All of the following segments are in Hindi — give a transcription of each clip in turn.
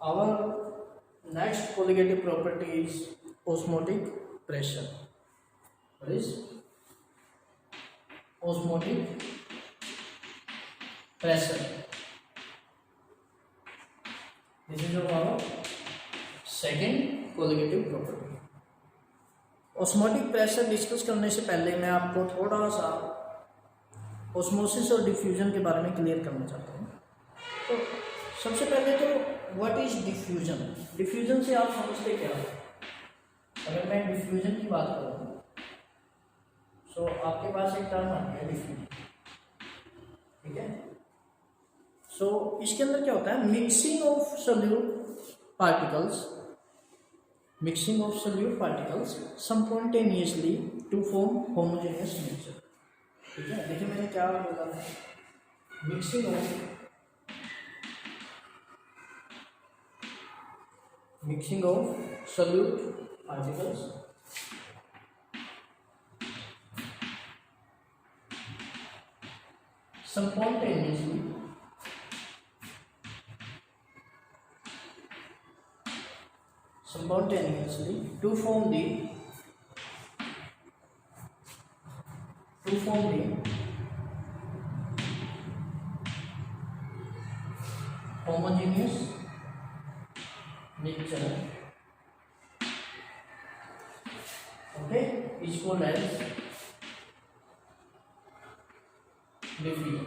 Our next colligative property is osmotic pressure. What is osmotic pressure? This is our second colligative property. osmotic pressure discuss करने से पहले मैं आपको थोड़ा सा ओस्मोसिस और डिफ्यूजन के बारे में क्लियर करना चाहता हूँ। तो सबसे पहले तो व्हाट इज डिफ्यूजन? डिफ्यूजन से आप समझते क्या? अगर मैं डिफ्यूजन की बात करूँ तो आपके पास एक टर्म आ गया डिफ्यूजन, ठीक है। सो इसके अंदर क्या होता है? Mixing of solute particles spontaneously to form homogeneous mixture, ठीक है। देखिए मैंने क्या बोला था, mixing of solute particles spontaneously to form the homogeneous mixture, okay, is called as diffusion.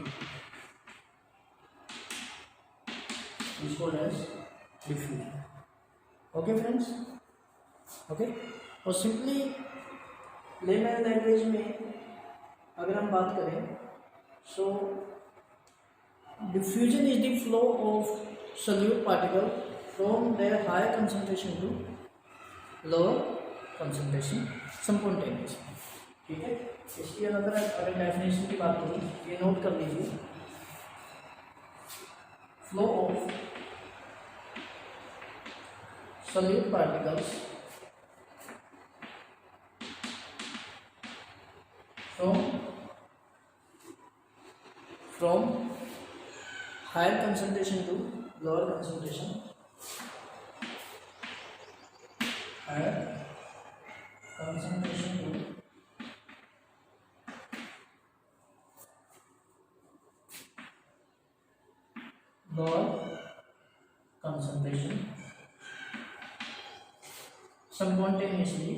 Okay friends, okay. और सिंपली लेमन लैंग्वेज में अगर हम बात करें so diffusion is the flow of solute particle from their higher concentration to lower concentration spontaneously, ठीक है। इसकी अगर डेफिनेशन की बात करूँ, ये नोट कर लीजिए, flow of solute particles from higher concentration to lower concentration, spontaneously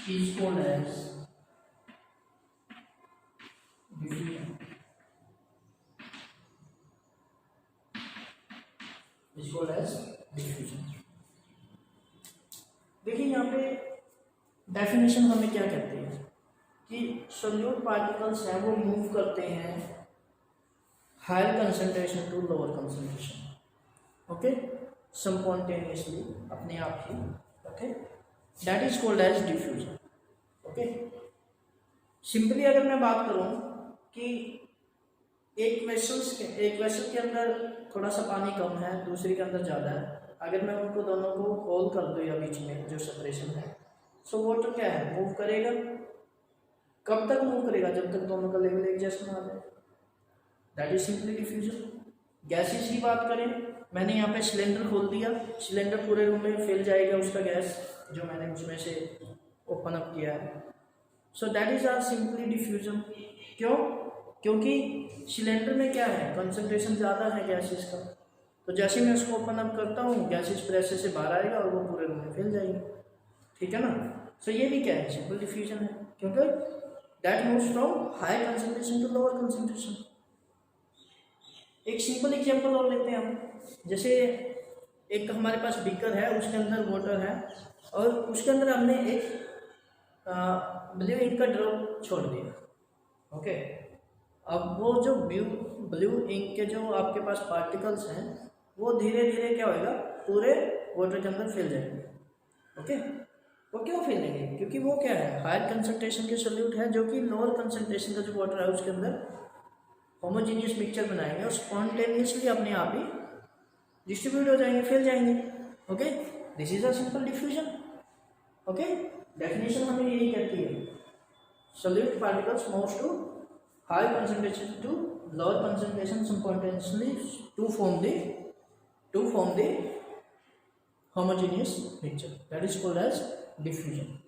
is called as diffusion. देखिए यहाँ पे डेफिनेशन हमें क्या कहते हैं कि सोल्यूट पार्टिकल्स हैं वो मूव करते हैं higher concentration to lower concentration, okay, spontaneously, अपने आप ही, okay, that is called as diffusion, okay. Simply अगर मैं बात करूं कि एक वेसल के अंदर थोड़ा सा पानी कम है, दूसरी के अंदर ज़्यादा है, अगर मैं उनको दोनों को होल कर दूँ या बीच में जो सेपरेशन है, सो वाटर क्या है, मूव करेगा। कब तक मूव करेगा? जब तक दोनों का लेवल एक जैसा ना आ जाए, that is simply diffusion. Gases की बात करें, मैंने यहाँ पे सिलेंडर खोल दिया, सिलेंडर पूरे रूम में फैल जाएगा उसका गैस जो मैंने उसमें से ओपन अप किया है, so that is are simply diffusion. क्यों? क्योंकि सिलेंडर में क्या है, कंसंट्रेशन ज़्यादा है गैसेस का, तो जैसे मैं उसको ओपन अप करता हूँ गैसेस प्रेशर से बाहर आएगा और वो पूरे रूम में फैल जाएगी, ठीक है ना। सो ये भी क्या है, सिंपल डिफ्यूजन है, क्योंकि that moves from high concentration to lower concentration. एक सिंपल एग्जांपल और लेते हैं हम, जैसे एक हमारे पास बीकर है, उसके अंदर वाटर है और उसके अंदर हमने एक ब्लू इंक का ड्रॉप छोड़ दिया, ओके। अब वो जो ब्लू इंक के जो आपके पास पार्टिकल्स हैं वो धीरे धीरे क्या होएगा, पूरे वाटर के अंदर फैल जाएंगे, ओके। वो क्यों फैलेंगे? क्योंकि वो क्या है, हायर कंसंट्रेशन के सोल्यूट है जो कि लोअर कंसंट्रेशन का जो वाटर है उसके अंदर होमोजीनियस मिक्सचर बनाएंगे और स्पॉन्टेनियसली अपने आप ही डिस्ट्रीब्यूट हो जाएंगे, फैल जाएंगे, okay. This is a simple diffusion, okay. Definition हमें यही कहती है, solute particles moves to high concentration to lower concentration simultaneously to form the homogeneous mixture, that is called as diffusion.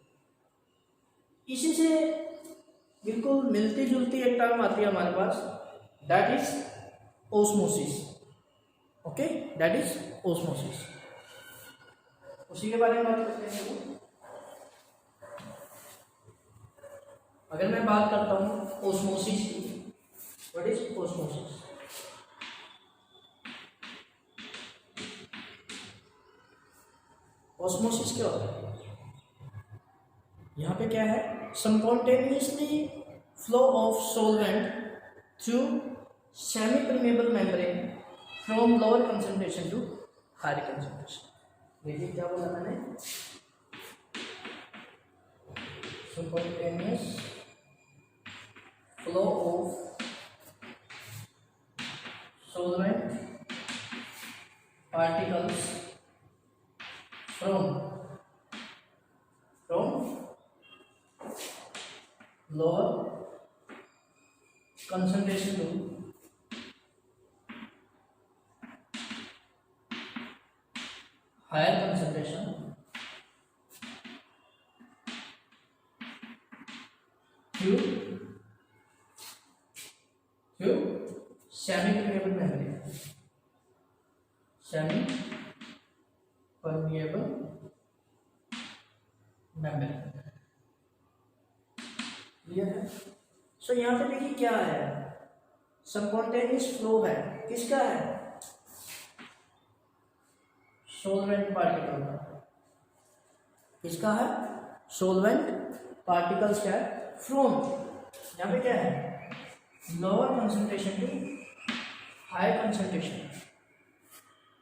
इसी से बिल्कुल मिलती जुलती एक टर्म आती है हमारे पास, that is osmosis. Okay, that is osmosis. उसी के बारे में बात करते हैं. अगर मैं बात करता हूँ ओस्मोसिस की, व्हाट इज ओस्मोसिस? ओस्मोसिस क्या होता है? यहाँ पे क्या है? Spontaneously flow of solvent through semi-permeable membrane from lower concentration to higher concentration. देखिए क्या बोला मैंने? Spontaneous flow of solvent particles from lower concentration to higher concentration through semi-permeable membrane. Semi-permeable membrane. Clear है? सो यहाँ पे देखिए क्या है, स्पॉन्टेनियस फ्लो है, किसका है? सोलवेंट पार्टिकल का. किसका है? सोलवेंट पार्टिकल्स क्या है? फ्रॉम, यहाँ पे क्या है? Lower concentration to high concentration.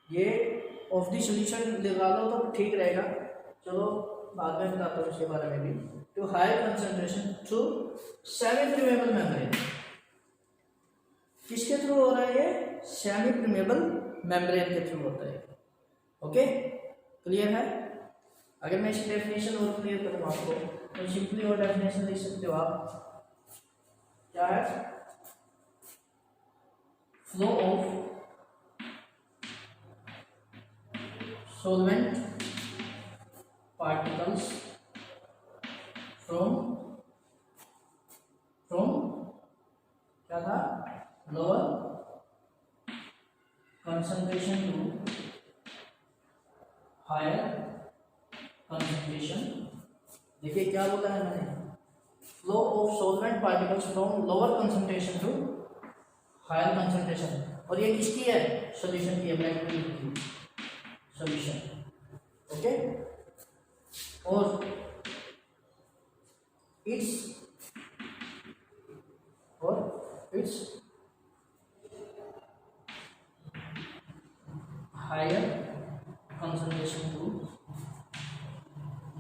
ये ऑफ द सॉल्यूशन लगा लो तो ठीक रहेगा, चलो बाद में बताता हूँ इसके बारे में भी. To high concentration through semipermeable membrane. किसके थ्रू हो रहा है ये? सेमी-परमेबल मेम्ब्रेन के थ्रू होता है. ओके, क्लियर है? अगर मैं इसकी डेफिनेशन और क्लियर करूँ आपको तो सिंपली और डेफिनेशन लिख सकते हो आप. क्या है? Flow of solvent particles from क्या था? Lower concentration to higher concentration. देखिए क्या बोला है मैंने? Flow of solvent particles from lower concentration to higher concentration. और ये किसकी है? सॉल्यूशन की है, ब्लैक की सॉल्यूशन. ओके, और its higher concentration to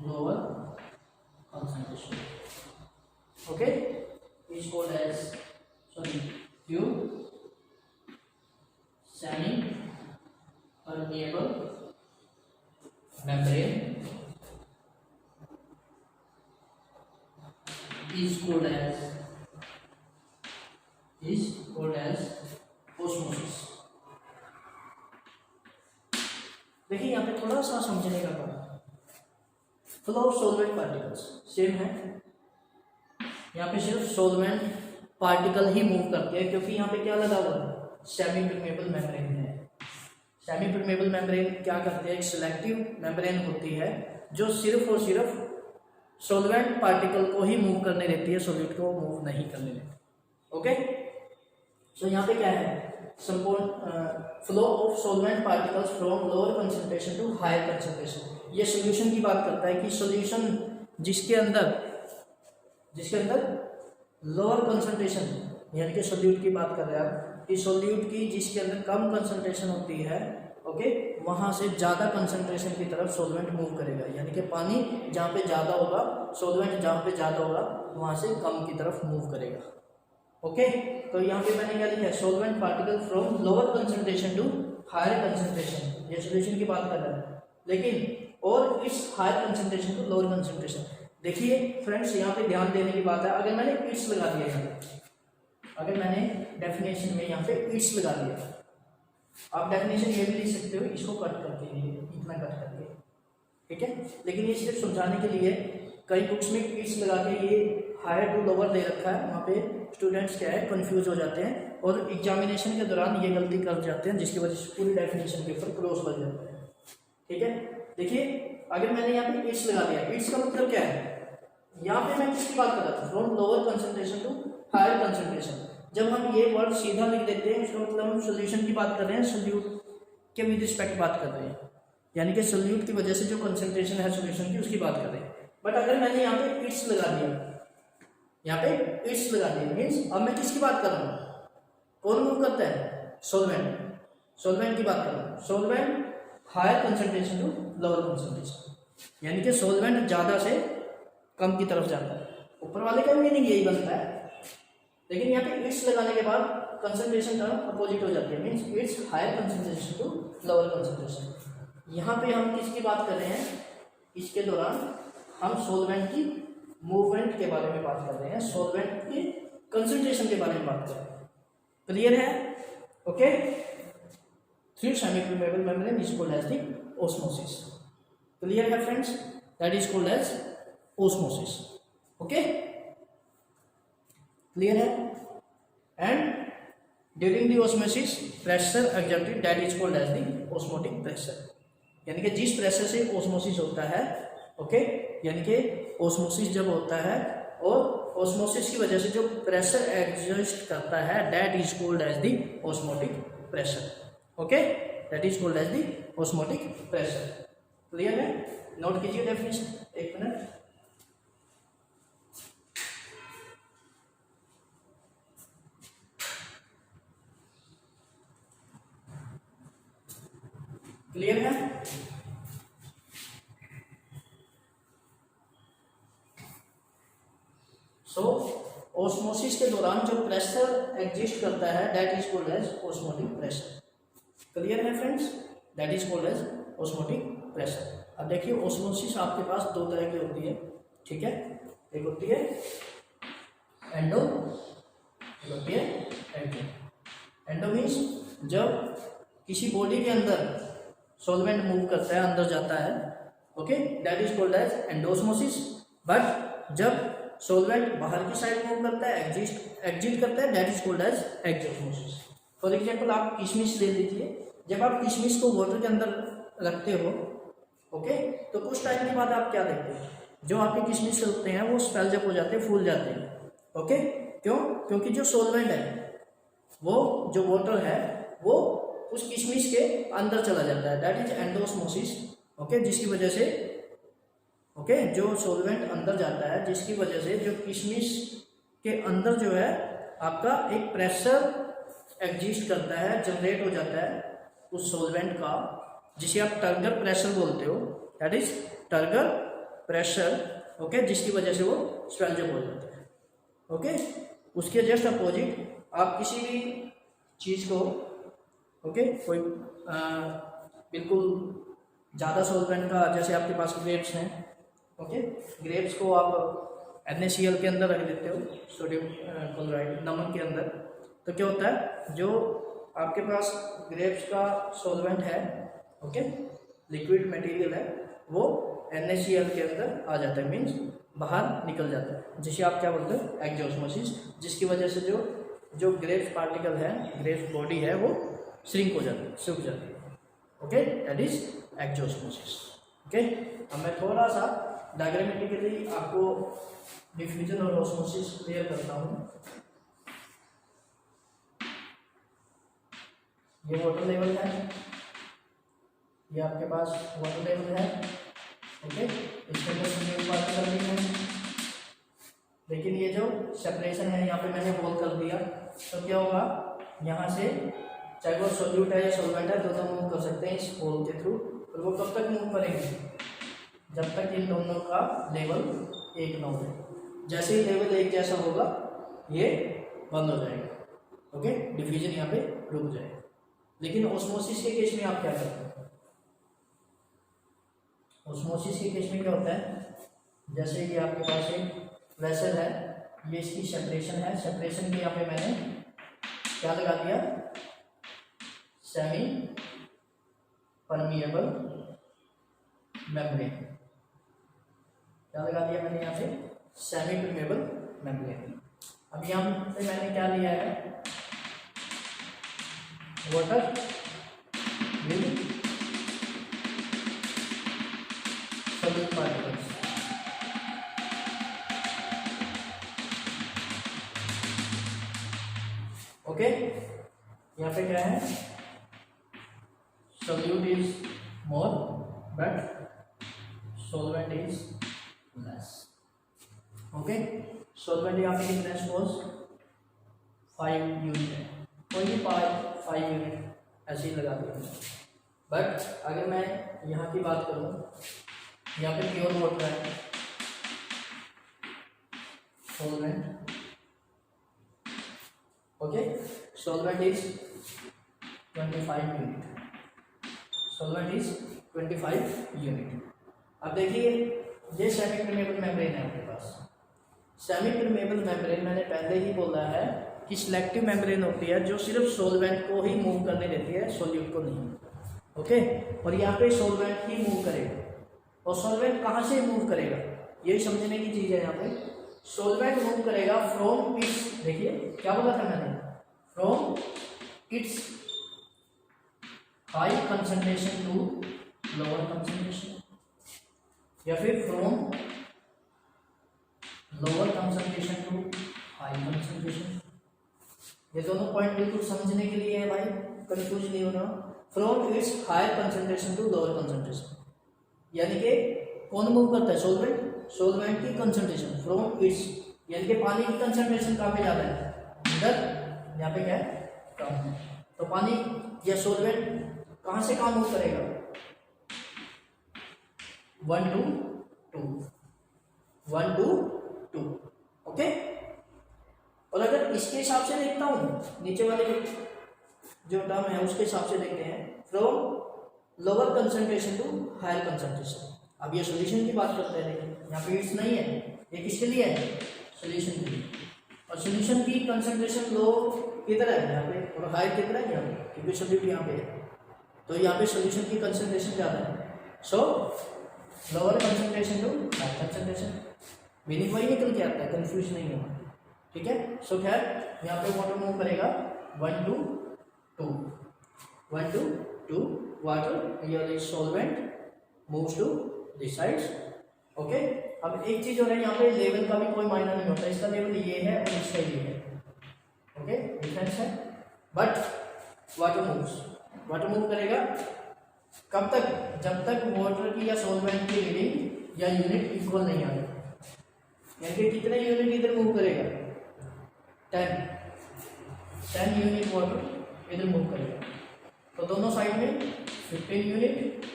lower concentration. Okay, is called as tube semi-permeable membrane is called as osmosis. देखिए यहाँ पे थोड़ा सा समझने का काम. Flow of solvent particles same है, यहाँ पे सिर्फ सोलवेंट पार्टिकल ही मूव करते हैं क्योंकि यहाँ पे क्या लगा हुआ है? सेमी परमेबल मेम्ब्रेन है. सेमी परमेबल मेम्ब्रेन क्या करते हैं? एक सिलेक्टिव मेम्ब्रेन होती है जो सिर्फ और सिर्फ सोलवेंट पार्टिकल को ही मूव करने देती है, सॉलिड को मूव नहीं करने देती. ओके, सो यहाँ पे क्या है? Flow of solvent particles from lower concentration to higher concentration. ये सॉल्यूशन की बात करता है कि सॉल्यूशन जिसके अंदर लोअर कंसंट्रेशन, यानी कि सोल्यूट की बात कर रहे हैं आप, कि सोल्यूट की जिसके अंदर कम कंसंट्रेशन होती है, ओके, वहाँ से ज़्यादा कंसंट्रेशन की तरफ सोलवेंट मूव करेगा. यानी कि पानी जहाँ पे ज़्यादा होगा, सोलवेंट जहाँ पे ज़्यादा होगा, वहाँ से कम की तरफ मूव करेगा. ओके, तो यहाँ पे मैंने क्या लिखा है? Solvent particle from lower concentration to higher concentration. ये सॉल्यूशन की बात कर रहा है, लेकिन और इस higher concentration to lower concentration. देखिए फ्रेंड्स, यहाँ पे ध्यान देने की बात है. अगर मैंने इट्स लगा दिया यहाँ पे, अगर मैंने डेफिनेशन में यहाँ पे इट्स लगा दिया, आप डेफिनेशन ये भी लिख सकते हो इसको कट करके, इतना कट करके, ठीक है। लेकिन ये सिर्फ समझाने के लिए, कई बुक्स में इट्स लगा के ये हायर टू लोअर दे रखा है, वहाँ पे स्टूडेंट्स क्या है कंफ्यूज हो जाते हैं और एग्जामिनेशन के दौरान ये गलती कर जाते हैं, जिसकी वजह से पूरी डेफिनेशन के ऊपर क्रॉस लग जाता है, ठीक है। देखिए अगर मैंने यहाँ पे इट्स लगा दिया, इट्स का मतलब क्या है, यहाँ पे मैं किसकी बात कर रहा था, from lower concentration to higher concentration. जब हम ये वर्ड सीधा लिख देते हैं उसका मतलब हम सोल्यूशन की बात कर रहे हैं, सोल्यूट के विद रिस्पेक्ट बात कर रहे हैं, यानी कि सोल्यूट की वजह से जो कंसंट्रेशन है सोल्यूशन की उसकी बात कर रहे हैं। बट अगर मैंने यहाँ पे इट्स लगा दिया, यहाँ पे इट्स लगा दिया मीन्स अब मैं किसकी बात कर रहा हूँ, कौन मूव करता है, सोलवेंट, सोलवेंट की बात कर रहा हूँ। Solvent higher concentration to lower concentration, यानी कि सोलवेंट ज़्यादा से कम की तरफ जाता है, ऊपर वाले का मीनिंग यही बनता है। लेकिन यहाँ पे इट्स लगाने के बाद कंसंट्रेशन टर्म अपोजिट हो जाती है, means it's higher concentration to lower concentration. यहाँ पे हम किसकी बात कर रहे हैं, इसके दौरान हम सोलवेंट की मूवमेंट के बारे में बात कर रहे हैं, सोलवेंट की कंसंट्रेशन के बारे में बात कर रहे हैं। क्लियर है? Okay. Through semi permeable membrane is called as the osmosis. Clear है friends? That is called as osmosis. Okay, clear है? And during the osmosis pressure exerted that is called as the osmotic pressure, यानी कि जिस प्रेशर से ऑस्मोसिस होता है, ओके, यानी कि ऑस्मोसिस जब होता है और ऑस्मोसिस की वजह से जो प्रेशर एग्जिस्ट करता है that is called as the osmotic pressure. Okay, that is called as the osmotic pressure. Clear है? नोट कीजिए डेफिनेशन, एक मिनट। क्लियर है? सो ऑस्मोसिस के दौरान जो प्रेशर एग्जिस्ट करता है that is called as osmotic pressure. Clear है friends? That is called as osmotic pressure. अब देखिए ऑस्मोसिस आपके पास दो तरह की होती है, ठीक है। एक होती है एंडो, एक होती है एक्टो। एंडो मीन्स जब किसी बॉडी के अंदर सॉल्वेंट मूव करता है, अंदर जाता है, okay, that is called as endosmosis. But जब सॉल्वेंट बाहर की साइड मूव करता है, एग्जिट करता है, that is called as exosmosis. For example आप किशमिश ले लीजिए, जब आप किशमिश को वाटर के अंदर रखते हो, ओके, तो कुछ टाइम के बाद आप क्या देखते हैं, जो आपके किशमिश होते हैं वो स्पेल्ज अप हो जाते हैं, फूल जाते हैं। ओके, क्यों? क्योंकि जो सॉल्वेंट है, वो जो वाटर है वो उस किशमिश के अंदर चला जाता है, दैट इज एंडोस्मोसिस। ओके, जिसकी वजह से ओके जो सॉल्वेंट अंदर जाता है, जिसकी वजह से जो किशमिश के अंदर जो है आपका एक प्रेशर एग्जिस्ट करता है, जनरेट हो जाता है उस सॉल्वेंट का, जिसे आप टर्गर प्रेशर बोलते हो, that is turgor pressure. Okay, जिसकी वजह से वो स्वेल्ज अप हो जाता है। ओके, उसके जस्ट अपोजिट आप किसी भी चीज़ को, ओके, कोई बिल्कुल ज़्यादा सॉल्वेंट का, जैसे आपके पास ग्रेप्स हैं, ओके, ग्रेप्स को आप NaCl के अंदर रख देते हो, सोडियम क्लोराइड, नमक के अंदर, तो क्या होता है, जो आपके पास ग्रेप्स का सॉल्वेंट है, ओके, लिक्विड मटेरियल है, वो NaCl के अंदर आ जाता है, मीन्स बाहर निकल जाता है, जिसे आप क्या बोलते हो, एक्सोस्मोसिस। जिसकी वजह से जो ग्रेप्स पार्टिकल है, ग्रेप्स बॉडी है, वो श्रिंक हो जाती है, सूख जाती है। Okay, that is exosmosis. Okay, अब मैं थोड़ा सा डायग्रामेटिकली आपको डिफ्यूजन और ऑस्मोसिस क्लियर करता हूँ। ये वाटर लेवल है, ये आपके पास वाटर लेवल है, ओके, इसके अंदर सोल्यूट पार्टिकल भी है, लेकिन ये जो सेपरेशन है यहाँ पे मैंने होल कर दिया, तो क्या होगा, यहाँ से चाहे वो सोल्यूट है या सॉल्वेंट है, दोनों मूव कर सकते हैं इस होल के थ्रू। और वो कब तक मूव करेंगे, जब तक इन दोनों का लेवल एक ना हो। जैसे ही लेवल एक जैसा होगा ये बंद हो जाएगा। ओके, डिफ्यूजन यहाँ पे रुक जाएगा। लेकिन ऑस्मोसिस के केस में आप क्या करते हैं, ऑस्मोसिस के केस में क्या होता है, जैसे कि आपके पास एक वेसल है, ये इसकी सेपरेशन है, सेपरेशन के यहाँ पे मैंने क्या लगा दिया, सेमी परमिएबल मेम्ब्रेन, क्या लगा दिया मैंने यहाँ पे, सेमी परमिएबल मेम्ब्रेन। अब यहाँ पे मैंने क्या लिया है, water with solute particles. Okay, यहाँ पे क्या है, solute is more but solvent is less. Okay, solvent यहाँ पे कितना suppose 5 यूनिट है, कोई भी 5 यूनिट ऐसे ही लगा दिया। बट अगर मैं यहाँ की बात करूँ, यहाँ पे प्योर वाटर है, solvent, okay, solvent is 25 unit, solvent is 25 unit. अब देखिए ये सेमी परमेबल मेम्ब्रेन है आपके पास। सेमी परमेबल मेम्ब्रेन मैंने पहले ही बोला है कि सिलेक्टिव मेम्ब्रेन होती है जो सिर्फ सोलवेंट को ही मूव करने देती है, सोल्यूट को नहीं। ओके, और यहाँ पे सोलवेंट ही मूव करेगा, और सोलवेंट कहाँ से मूव करेगा, यही समझने की चीज़ है। यहाँ पे सोलवेंट मूव करेगा फ्रॉम इट्स, देखिए क्या बोला था मैंने, from its high concentration to lower concentration, या फिर from lower concentration to high concentration. ये दोनों पॉइंट बिल्कुल समझने के लिए है भाई, कंफ्यूज नहीं होना। From its higher concentration to lower concentration, यानी कि कौन मूव करता है, सोलवेंट, सोलवेंट की कंसंट्रेशन फ्रॉम इट्स, यानी कि पानी की कंसंट्रेशन कहाँ पे ज़्यादा है, इधर, यहाँ पे क्या है, कम है। तो पानी या सोलवेंट कहाँ से कहाँ मूव करेगा, 1 to 2, 1 to 2। ओके, और अगर इसके हिसाब से देखता हूँ, नीचे वाले जो टर्म है उसके हिसाब से देखते हैं, from lower concentration to higher concentration. अब ये सॉल्यूशन की बात करते हैं, देखिए यहाँ पे इट्स नहीं है, ये किसके लिए है, सॉल्यूशन के लिए। और सॉल्यूशन की कंसंट्रेशन लो किधर है, यहाँ पे, और हायर किधर है, यहाँ पे, क्योंकि सॉल्यूट यहाँ पे है, तो यहाँ पे सॉल्यूशन की कंसंट्रेशन ज़्यादा है। So lower concentration to higher concentration, meaning वही निकल के आता है, कंफ्यूज नहीं होगा। ठीक है, सो खैर यहाँ पे वाटर मूव करेगा 1 to 2, 1 to 2 वाटर, यानी solvent moves to this sides. Okay, अब एक चीज हो रहा है, यहाँ पे लेवल का भी कोई मायना नहीं होता, इसका लेवल ये है और इसका ये है। ओके, डिफरेंस है, बट वाटर मूव करेगा कब तक, जब तक वाटर की या सॉल्वेंट की रीडिंग या यूनिट इक्वल नहीं आ जाए, यानी कि कितने यूनिट इधर मूव करेगा, 10 यूनिट वाटर इधर मूव करेगा, तो दोनों साइड में 15 यूनिट,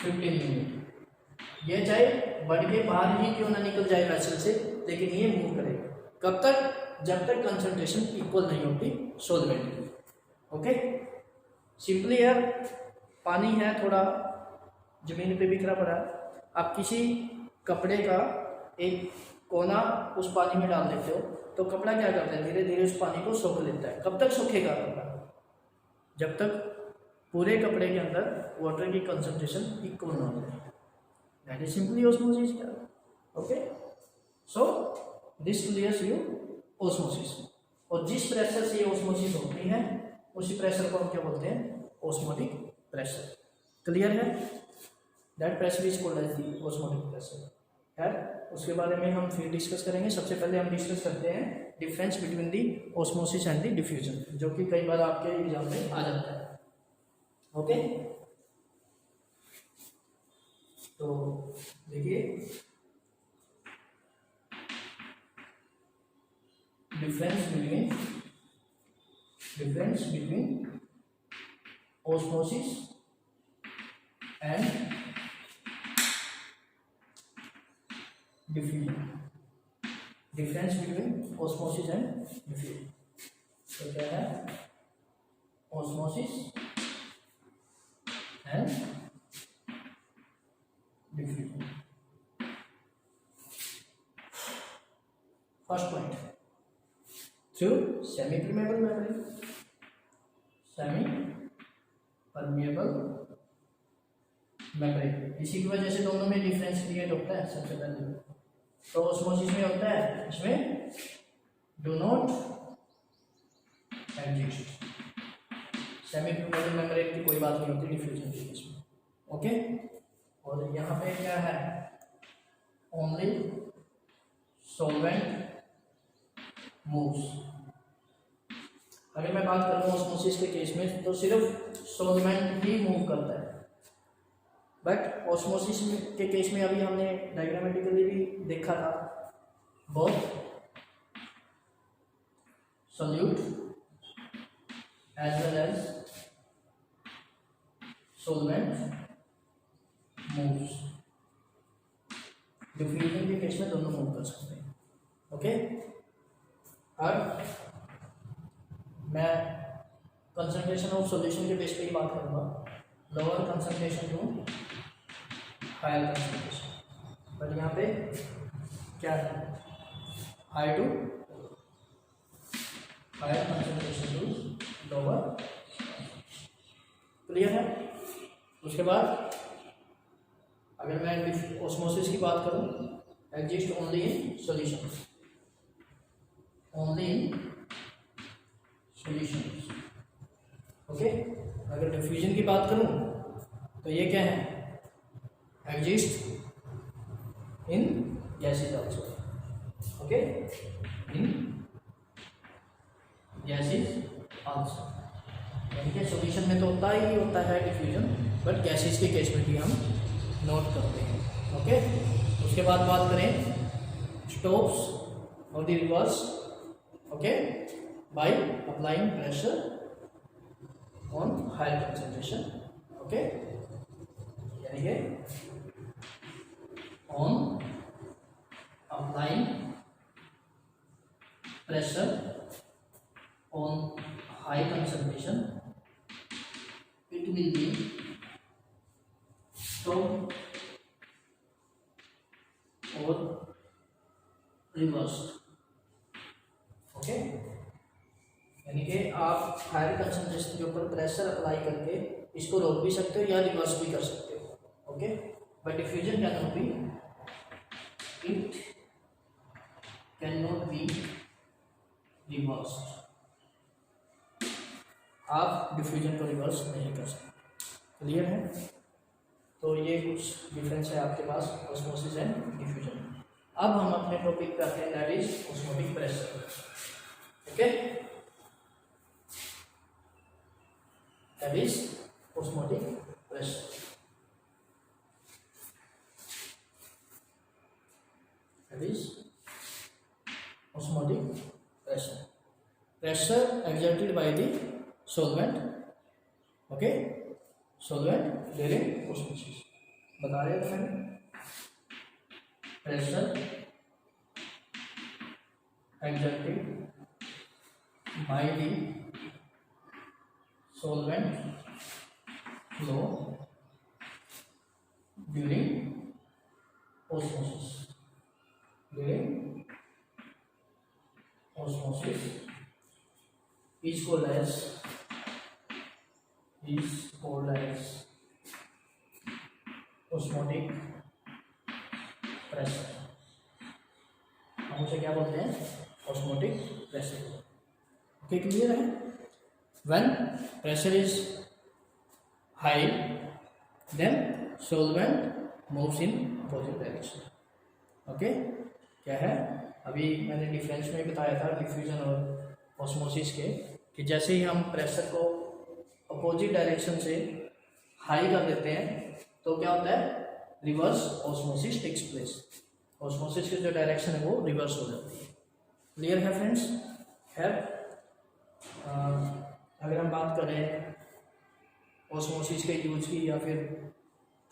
15 यूनिट, ये चाहे बढ़ के बाहर ही क्यों ना निकल जाए वेसल से, लेकिन ये मूव करेगा कब तक, जब तक कंसंट्रेशन इक्वल नहीं होती सॉल्वेंट की। ओके, सिंपली यार, पानी है थोड़ा जमीन पे बिखरा पड़ा है, आप किसी कपड़े का एक कोना उस पानी में डाल देते हो, तो कपड़ा क्या करता है, धीरे धीरे उस पानी को सोख लेता है। कब तक सोखेगा कपड़ा, जब तक पूरे कपड़े के अंदर वाटर की कंसंट्रेशन इक्वल ना हो जाए, that is simply osmosis. Okay, so this clears you osmosis, और जिस प्रेशर से ये ऑस्मोसिस होती है उसी प्रेशर को हम क्या बोलते हैं, ऑस्मोटिक प्रेशर। क्लियर है, that pressure is called as the osmotic pressure. खैर उसके बारे में हम फिर डिस्कस करेंगे। सबसे पहले हम डिस्कस करते हैं difference between the osmosis and the diffusion, जो कि कई बार आपके एग्जाम में आ जाता है। ओके, तो देखिए difference between osmosis and diffusion, difference between osmosis and diffusion. तो क्या है, osmosis and diffusion. First point, to semi permeable membrane, semi permeable membrane. इसी की वजह से दोनों में डिफरेंस क्रिएट होता है सबसे पहले। तो ऑस्मोसिस में होता है, इसमें do not exist, semi permeable membrane की कोई बात नहीं होती डिफ्यूजन के केस में। ओके, और यहाँ पे क्या है, ओनली सॉल्वेंट मूव्स। अगर मैं बात करूँ ऑस्मोसिस के केस में तो सिर्फ सॉल्वेंट ही मूव करता है, बट ऑस्मोसिस के केस में अभी हमने डायग्रामेटिकली भी देखा था, both solute as well as solvent moves। Diffusion के केस में दोनों मूव कर सकते हैं। ओके, अब मैं कंसंट्रेशन ऑफ सॉल्यूशन के बेस पे ही बात करूंगा, lower concentration to higher concentration. But यहाँ पे क्या है, high to higher concentration to lower. Clear है? उसके बाद अगर मैं ऑस्मोसिस की बात करूं, exist only in solution, only in solution. Okay, अगर डिफ्यूजन की बात करूं तो ये क्या है, exist in gases also. Okay, in gases also, यानी कि सॉल्यूशन में तो होता ही होता है डिफ्यूजन, बट गैसेस के केस में भी हम नोट करते हैं। ओके, उसके बाद बात करें स्टॉप्स और the reverse. Okay, by applying pressure on higher concentration. Okay, यानी कि on applying pressure on high concentration, it will be stopped or reversed। Okay, यानी कि आप हायर कंसंट्रेशन के ऊपर प्रेशर अप्लाई करके इसको रोक भी सकते हो या रिवर्स भी कर सकते हो। Okay, but diffusion can not be, it can not be reversed. आप डिफ्यूजन को रिवर्स नहीं कर सकते। क्लियर है? तो ये कुछ डिफरेंस है आपके पास ऑस्मोसिस एंड डिफ्यूजन। अब हम अपने टॉपिक पे आते हैं, that is osmotic pressure. Okay, that is osmotic pressure. That is osmotic pressure, pressure exerted by the solvent। Okay, solvent during osmosis। बता रहे थे मैंने, pressure exerted by the solvent flow during osmosis। during osmosis is called as osmotic pressure। हम उसे क्या बोलते हैं, osmotic pressure। ओके, क्लियर है? when pressure is high then solvent moves in opposite direction। Okay, क्या है, अभी मैंने डिफरेंस में बताया था डिफ्यूजन और ऑस्मोसिस के, कि जैसे ही हम प्रेशर को अपोजिट डायरेक्शन से हाई कर देते हैं तो क्या होता है, reverse osmosis takes place. Osmosis की जो डायरेक्शन है वो रिवर्स हो जाती है। क्लियर है फ्रेंड्स? खैर, अगर हम बात करें ऑस्मोसिस के यूज की या फिर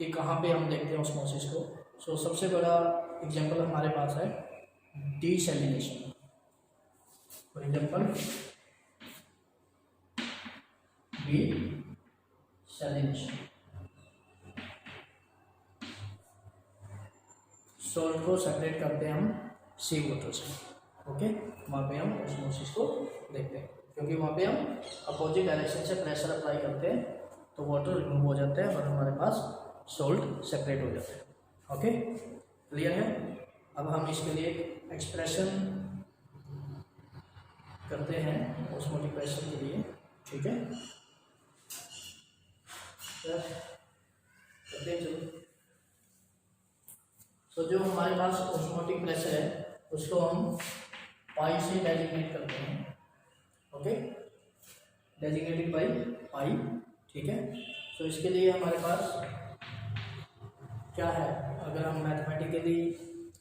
कि कहाँ पे हम देखते हैं ऑस्मोसिस को, सो सबसे बड़ा एग्जांपल हमारे पास है desalination. For example desalination, salt को सेपरेट करते हैं हम सी वाटर से। ओके, वहाँ पे हम ऑस्मोसिस को देखते हैं, क्योंकि वहाँ पे हम अपोजिट डायरेक्शन से प्रेशर अप्लाई करते हैं तो वाटर रिमूव हो जाता है और हमारे पास सॉल्ट सेपरेट हो जाता है। ओके, क्लियर है। अब हम इसके लिए एक एक्सप्रेशन करते हैं ऑस्मोटिक प्रेशर के लिए, ठीक है। करते हैं, चलो। तो जो हमारे पास ऑस्मोटिक प्रेशर है उसको हम पाई से डेजिग्नेट करते हैं। ओके, डेजिग्नेटेड बाई पाई, ठीक है। तो इसके लिए हमारे पास क्या है, अगर हम मैथमेटिकली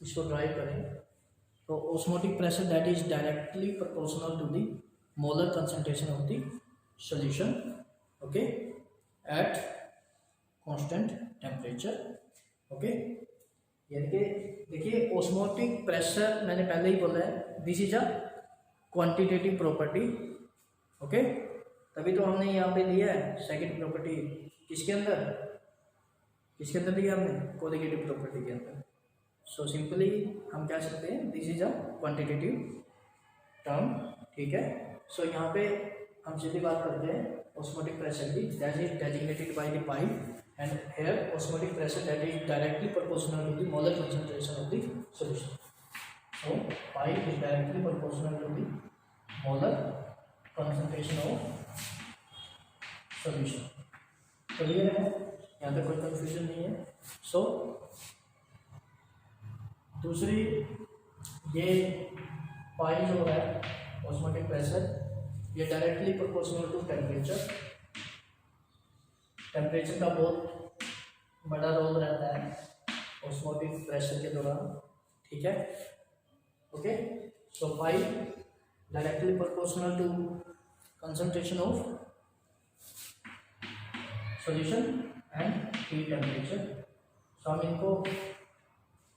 इसको ड्राइव करें तो osmotic pressure that is directly proportional to the molar concentration of the solution, okay, at constant temperature. Okay, यानी कि देखिए ऑस्मोटिक प्रेशर मैंने पहले ही बोला है, this is a quantitative property. Okay, तभी तो हमने यहाँ पे लिया है सेकंड प्रॉपर्टी किसके अंदर लिया हमने, कोलिगेटिव प्रॉपर्टी के अंदर। सो सिंपली हम कह सकते हैं this is a quantitative term, ठीक है। सो यहाँ पे हम सीधी बात करते हैं ऑस्मोटिक प्रेशर की, that is designated by the pipe and here osmotic pressure that is directly proportional to the molar concentration of the solution. So pi is directly proportional to the molar concentration of solution. Clear है, यहाँ पे कोई कंफ्यूजन नहीं है। सो दूसरी ये पाई जो है ऑस्मोटिक प्रेशर ये डायरेक्टली प्रोपोर्शनल टू टेम्परेचर का बहुत बड़ा रोल रहता है ऑस्मोटिक प्रेशर के दौरान, ठीक है। Okay, so pi directly proportional to concentration of solution and T temperature. So हम इनको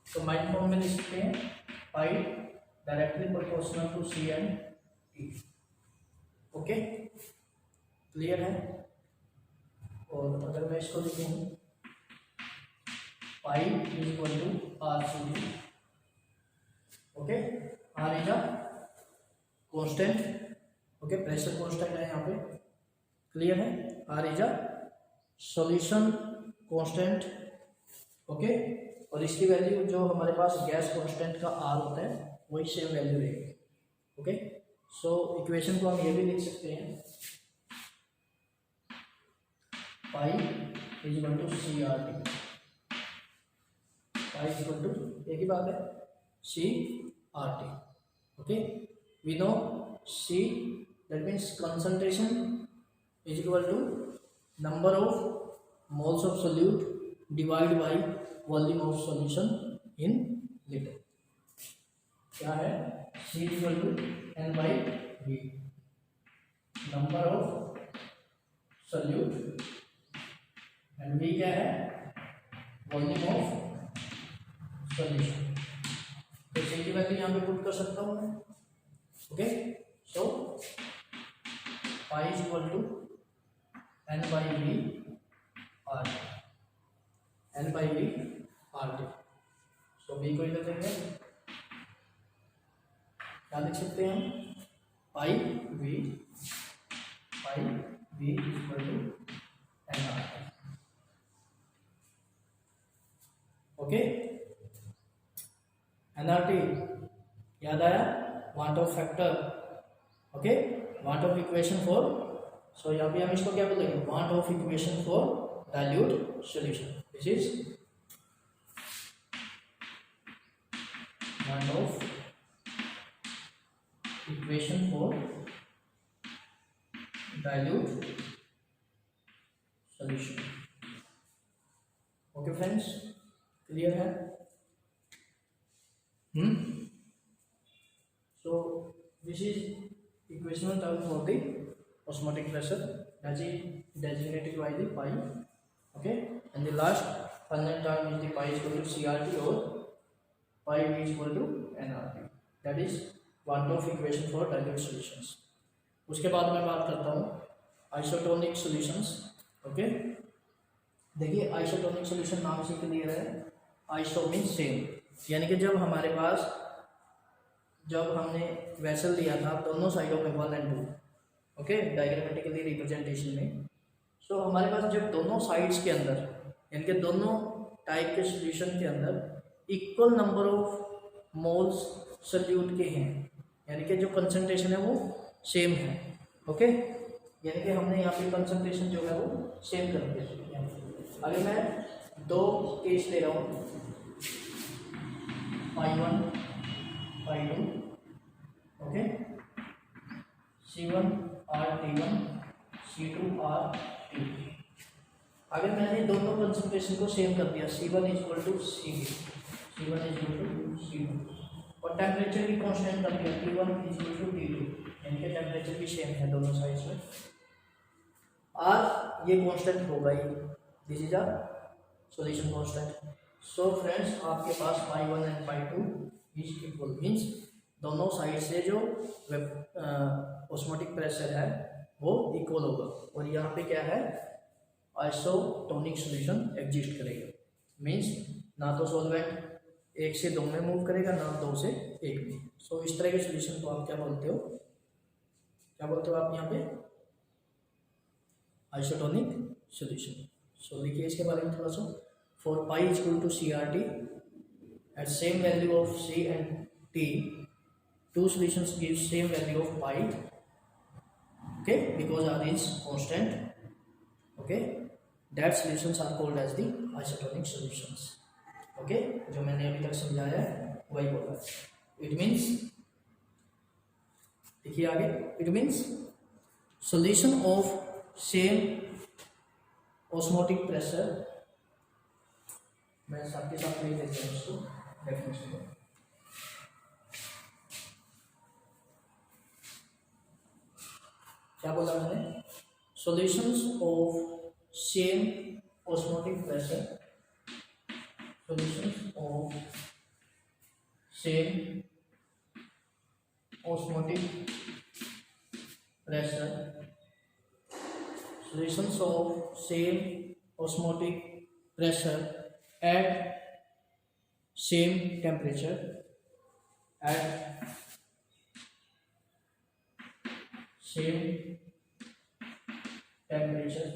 कंबाइंड फॉर्म में लिख सकते हैं, pi directly proportional to C and T. Okay, clear है। और अगर मैं इसको लिखूँ pi is equal to R C D, okay, R is a constant, okay, pressure constant है यहाँ पे, क्लियर है। R is a solution constant, okay, और इसकी वैल्यू जो हमारे पास गैस कांस्टेंट का आर होता है वही सेम वैल्यू रहेगी। ओके, सो इक्वेशन को हम ये भी लिख सकते हैं, pi is equal to C R T, pi is equal to एक ही बात है C R T. Okay, we know C that means concentration is equal to number of moles of solute divide by volume of solution in litre. क्या है, C is equal to N by we, number of solute, and V क्या है, वॉल्यूम ऑफ सॉल्यूशन। तो सी की वैल्यू यहाँ पे पुट कर सकता हूँ मैं। Okay, so pi is equal to N by V R, N by V R T. So B को इधर देंगे, क्या लिख सकते हैं हम, pi V is equal to N R T. Okay, NRT याद आया, van't Hoff factor, okay, van't Hoff equation for, so यहाँ पे हम इसको क्या बोलेंगे, van't Hoff equation for dilute solution, this is van't Hoff equation for dilute solution. Okay friends, clear है। So this is equational term for the osmotic pressure that is designated by the pi, okay, and the last final term is the pi is equal to CRT or pi v is equal to nRT, that is one of equation for dilute solutions। उसके बाद मैं बात करता हूँ आइसोटोनिक सॉल्यूशंस। ओके, देखिए आइसोटोनिक सॉल्यूशन नाम से क्लियर है, आइसो मीन्स सेम, यानी कि जब हमारे पास जब हमने वेसल लिया था दोनों साइडों में 1 और 2, ओके, डायग्रामेटिकली रिप्रेजेंटेशन में। सो हमारे पास जब दोनों साइड्स के अंदर यानी कि दोनों टाइप के सॉल्यूशन के अंदर equal number of moles solute के हैं, यानी कि जो कंसंट्रेशन है वो सेम है, ओके, यानी कि हमने यहाँ पे कंसंट्रेशन जो है वो सेम कर दिया। अगर मैं 2 केस ले रहा हूँ, I1 I2, okay, C1 R T1 C2 R T2। अगर मैंने दोनों कंसंट्रेशन को सेम कर दिया, C1 equal to C2, C1 equal to C2, और टेम्परेचर भी कांस्टेंट कर दिया, T1 इक्वल टू T2, यानी कि टेम्परेचर भी सेम है दोनों साइड्स में। R ये कांस्टेंट होगा ही, this is a solution constant. So friends, आपके पास phi1 and phi2 is equal, means दोनों साइड से जो ऑस्मोटिक प्रेशर है वो इक्वल होगा, और यहाँ पे क्या है, आइसोटोनिक सॉल्यूशन एग्जिस्ट करेगा। मीन्स ना तो सॉल्वेंट 1 से 2 में मूव करेगा, ना 2 से 1 में। सो इस तरह के सॉल्यूशन को आप क्या बोलते हो, क्या बोलते हो आप यहाँ पे, आइसोटोनिक सॉल्यूशन। सो लिखिए इसके बारे में थोड़ा सा। For pi equal to CRT at same value of C and T, two solutions give same value of pi, okay, because R is constant, okay, that solutions are called as the isotonic solutions, okay, जो मैंने अभी तक समझाया है वही बोला। It means, देखिए आगे, it means solution of same osmotic pressure, मैं साथ के साथ लिख देता हूँ उसको डेफिनेशन को। क्या बोला मैंने, solutions of same osmotic pressure, solutions of same osmotic pressure, solutions of same osmotic pressure at same temperature, at same temperature,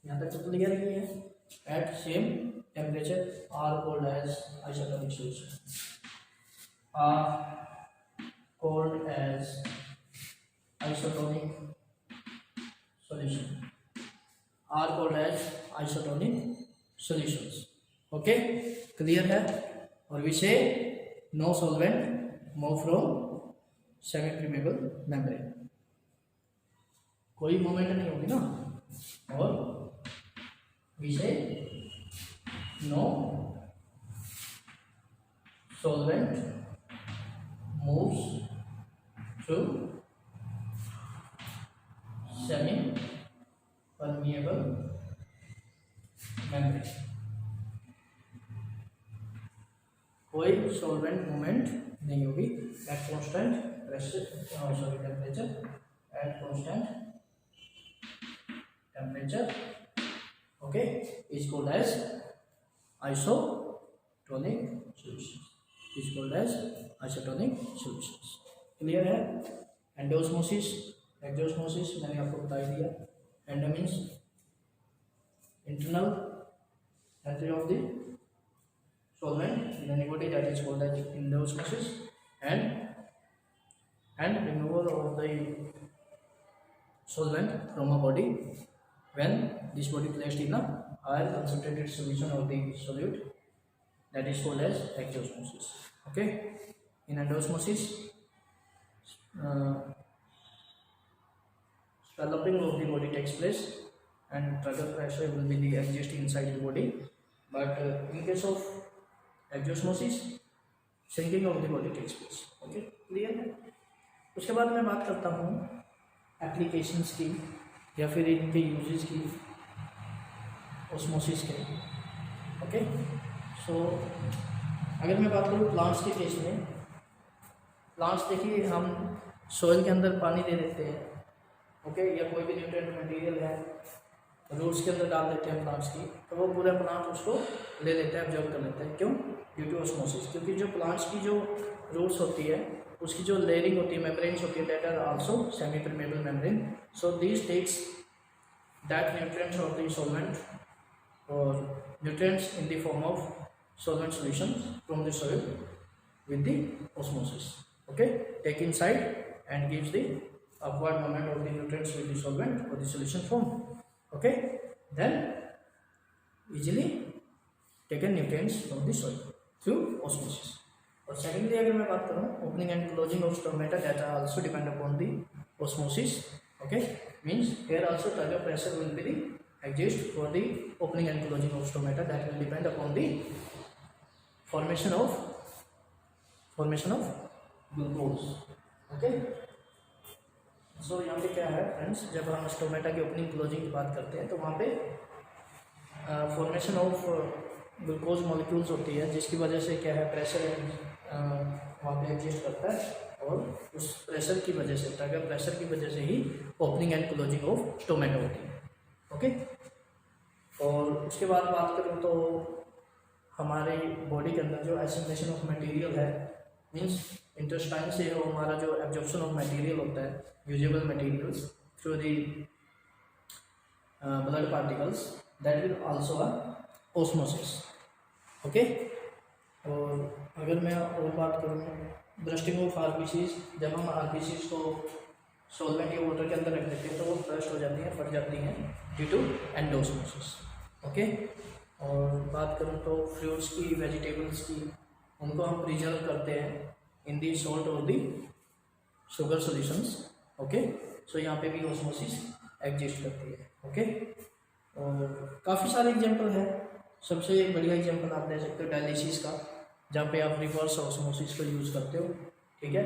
यहाँ तक तो क्लियर ही है, at same temperature are called as isotonic solution, are called as isotonic solution, are called as isotonic solutions, okay, clear है। और we say no solvent move from semi permeable membrane, कोई मोमेंट नहीं होगी ना, और we say no solvent moves through semi permeable membrane, कोई सॉल्वेंट मूवमेंट नहीं होगी at constant pressure, sorry temperature, at constant temperature, okay, is called as isotonic solutions, is called as isotonic solutions, clear है। एंडोस्मोसिस, एक्सोस्मोसिस मैंने आपको बता ही दिया। Endo means internal entry of the solvent in any body, that is called as endosmosis, and removal of the solvent from a body when this body placed in a higher concentrated solution of the solute, that is called as exosmosis, okay. In endosmosis, swallowing of the body takes place and trigger pressure will be the exist inside the body, but in case of exosmosis sinking of the body takes place, okay, clear है। उसके बाद मैं बात करता हूँ एप्लीकेशंस की या फिर इनके यूजेस की ऑस्मोसिस के, ओके। सो अगर मैं बात करूँ प्लांट्स के केस में, प्लांट्स देखिए हम सोइल के अंदर पानी दे देते हैं, ओके, या कोई भी न्यूट्रिएंट मटेरियल है रूट्स के अंदर डाल देते हैं प्लांट्स की, तो वो पूरा प्लांट उसको ले लेता है, ऑब्जर्व कर लेता है। क्यों? ड्यू टू ऑस्मोसिस, क्योंकि जो प्लांट्स की जो रूट्स होती है उसकी जो लेयरिंग होती है, मेम्ब्रेन्स होती है, that are also semi permeable membrane. So this takes that nutrients of the solvent और nutrients in the form of solvent solutions from the soil with the osmosis. Okay, take inside and gives the upward movement of the nutrients with the solvent or the solution form. Okay, then easily taken nutrients from the soil through osmosis. और secondly अगर मैं बात करूँ opening and closing of stomata that are also depend upon the osmosis. Okay, means here also turgor pressure will be the exist for the opening and closing of stomata, that will depend upon the formation of glucose. Okay, so यहाँ पे क्या है फ्रेंड्स, जब हम स्टोमेटा की ओपनिंग क्लोजिंग की बात करते हैं तो वहाँ पे फॉर्मेशन ऑफ ग्लूकोज मॉलिक्यूल्स होती है, जिसकी वजह से क्या है प्रेशर वहाँ पे एग्जिस्ट करता है और उस प्रेशर की वजह से, टर्गर प्रेशर की वजह से ही opening and closing of stomata होती है. ओके, और उसके बाद बात करूँ तो हमारे बॉडी के अंदर जो एसिमिलेशन ऑफ मटेरियल है, मींस इंटेस्टाइन से जो हमारा जो एब्जॉर्प्शन ऑफ मटेरियल होता है, usable materials through the blood particles, that will also a osmosis. Okay, और अगर मैं और बात करूँ ब्रस्टिंग ऑफ आरबीसीज, जब हम आरबीसीज को सॉल्वेंट या वाटर के अंदर रख देते हैं तो वो ब्रस्ट हो जाती हैं, फट जाती हैं ड्यू टू एंडोस्मोसिस. ओके, और बात करूँ तो फ्रूट्स की, वेजिटेबल्स की, उनको हम प्रिजर्व करते हैं इन दी सॉल्ट और दी शुगर सॉल्यूशंस. ओके, सो यहाँ पे भी ऑस्मोसिस एग्जिस्ट करती है. ओके, और काफ़ी सारे एग्जांपल है. सबसे बढ़िया एग्जांपल आप दे सकते हो डायलिसिस का, जहाँ पे आप रिवर्स ऑस्मोसिस को यूज़ करते हो. ठीक है,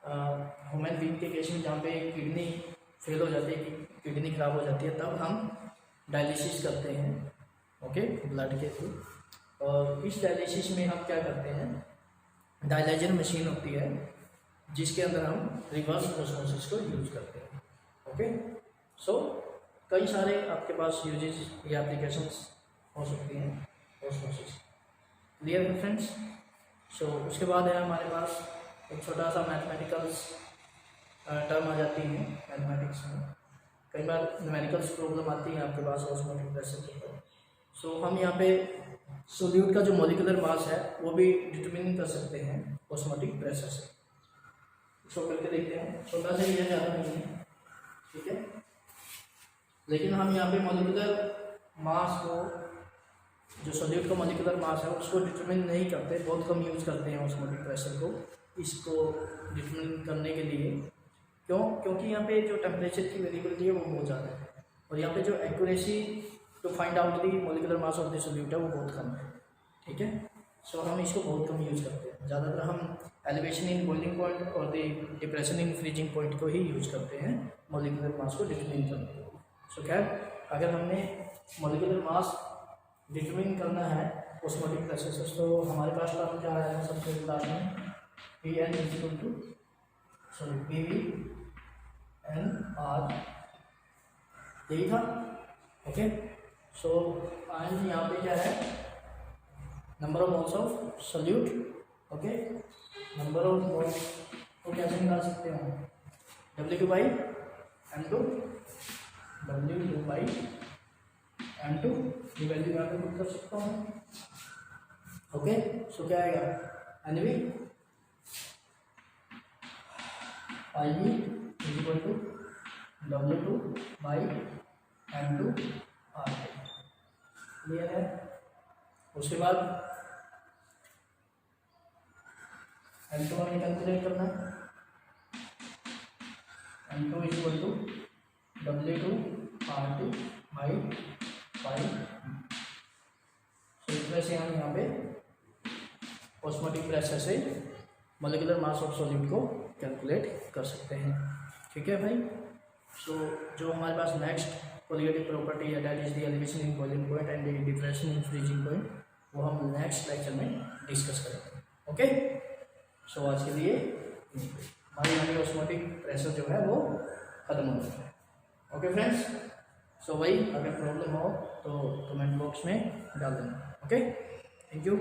ह्यूमन बीइंग के केस में जहाँ पे किडनी फेल हो जाती है, किडनी खराब हो जाती है, तब हम डायलिसिस करते हैं. ओके, ब्लड के थ्रू. और इस डायलिसिस में हम क्या करते हैं, डायलाइजर मशीन होती है जिसके अंदर हम रिवर्स ऑस्मोसिस को यूज़ करते हैं. ओके, सो कई सारे आपके पास यूजेस या एप्लीकेशंस हो सकती हैं ऑस्मोसिस. क्लियर है फ्रेंड्स? सो उसके बाद है हमारे पास एक छोटा सा मैथमेटिकल्स टर्म आ जाती है मैथमेटिक्स में. कई बार न्यूमेरिकल्स प्रॉब्लम आती है आपके पास ऑस्मोटिक प्रेशर के ऊपर. सो हम यहाँ पे सोल्यूट का जो मॉलिक्यूलर मास है वो भी डिटरमिन कर सकते हैं ऑस्मोटिक प्रेशर से. इसको करके देखते हैं, छोटा सा ही है, ज़्यादा नहीं है. ठीक है, लेकिन हम यहाँ पे मॉलिक्यूलर मास को, जो सोल्यूट का मॉलिक्यूलर मास है उसको डिटरमिन नहीं करते, बहुत कम यूज़ करते हैं ऑस्मोटिक प्रेशर को इसको डिटरमिन करने के लिए. क्यों? क्योंकि यहाँ पे जो टेम्परेचर की वेरिएबिलिटी है वो बहुत ज़्यादा है, और यहाँ पे जो accuracy to find out the molecular mass of the solute है वो बहुत कम है. ठीक है, सो हम इसको बहुत कम यूज़ करते हैं. ज़्यादातर हम एलिवेशन इन बॉइलिंग पॉइंट और the depression in freezing point को ही यूज़ करते हैं मॉलिक्यूलर मास को डिटरमिन करने के लिए. सो खैर, अगर हमने मॉलिक्यूलर मास डिटरमिन करना है ऑस्मोटिक प्रेशर से, तो हमारे पास टर्म क्या है सबसे लास्ट में, Pn equal to PV n R, यही था. ओके, सो आज यहाँ पे क्या है, number of moles of solute. Okay, number of moles को कैसे निकाल सकते हैं, W2/M2, W2/M2 ये वैल्यू यहाँ पे पुट कर सकता हूँ. ओके, सो क्या आएगा, NV IV equal to W2/M2 R. Clear है? उसके बाद M2 हमें कैलकुलेट करना है. M2 equal to W2/R2/5. तो इस तरह से हम यहाँ पे ऑस्मोटिक प्रेशर से मॉलिक्यूलर मास ऑफ सॉल्यूट को कैलकुलेट कर सकते हैं. ठीक है भाई? सो जो हमारे पास नेक्स्ट कोलिगेटिव प्रॉपर्टी है, that is the elevation in boiling point and the depression in freezing point, वो हम नेक्स्ट लेक्चर में डिस्कस करेंगे. ओके, सो आज के लिए हमारी ऑस्मोटिक प्रेशर जो है वो खत्म हो जाता है. ओके फ्रेंड्स, सो भाई अगर प्रॉब्लम हो तो कमेंट बॉक्स में डाल देना. Okay, thank you.